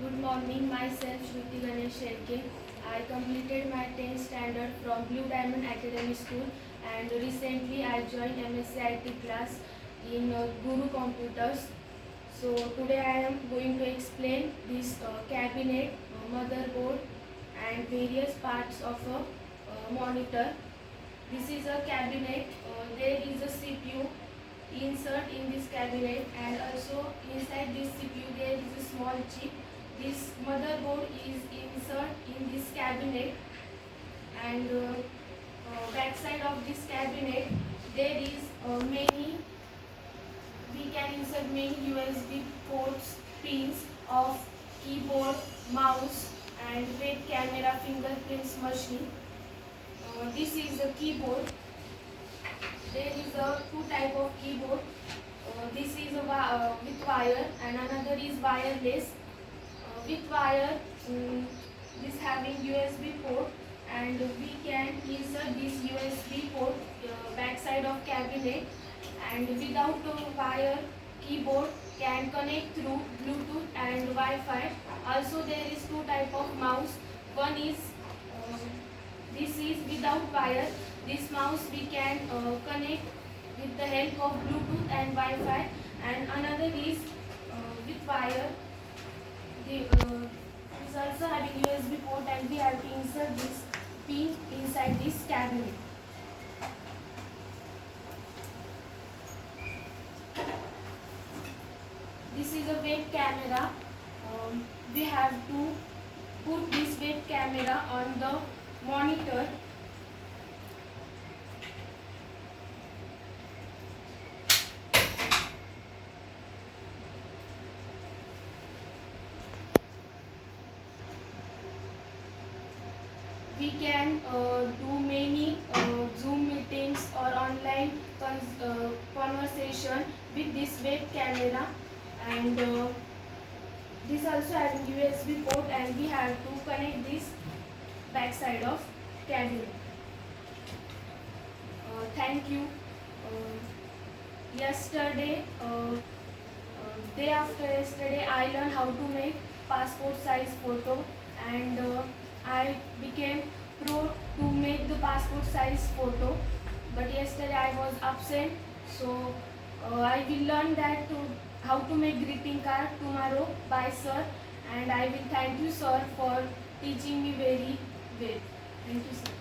Good morning, myself Shruti Ganesh Shetke. I completed my 10th standard from Blue Diamond Academy School and recently I joined MS-CIT class in Guru Computers. So today I am going to explain this cabinet, motherboard and various parts of a monitor. This is a cabinet, there is a CPU insert in this cabinet and also inside this CPU there is a small chip. This motherboard is insert in this cabinet and back side of this cabinet there is many, we can insert many USB ports, pins of keyboard, mouse and web camera fingerprints machine. This is a keyboard. There is a two type of keyboard. This is a with wire and another is wireless. With wire, this having USB port and we can insert this USB port back side of cabinet, and without wire keyboard can connect through Bluetooth and Wi-Fi. Also there is two type of mouse. One is this is without wire. This mouse we can connect with the help of Bluetooth and Wi-Fi, and another is with wire. Is also having USB port and we have to insert this pin inside this cabinet. This is a web camera. We have to put this web camera on the monitor. We can do many Zoom meetings or online conversation with this web camera, and this also has a USB port and we have to connect this back side of cabinet. Thank you. Yesterday, day after yesterday, I learned how to make passport size photo, and I became pro to make the passport size photo. But yesterday I was absent, so I will learn that how to make greeting card tomorrow by sir, and I will thank you sir for teaching me very well. Thank you sir.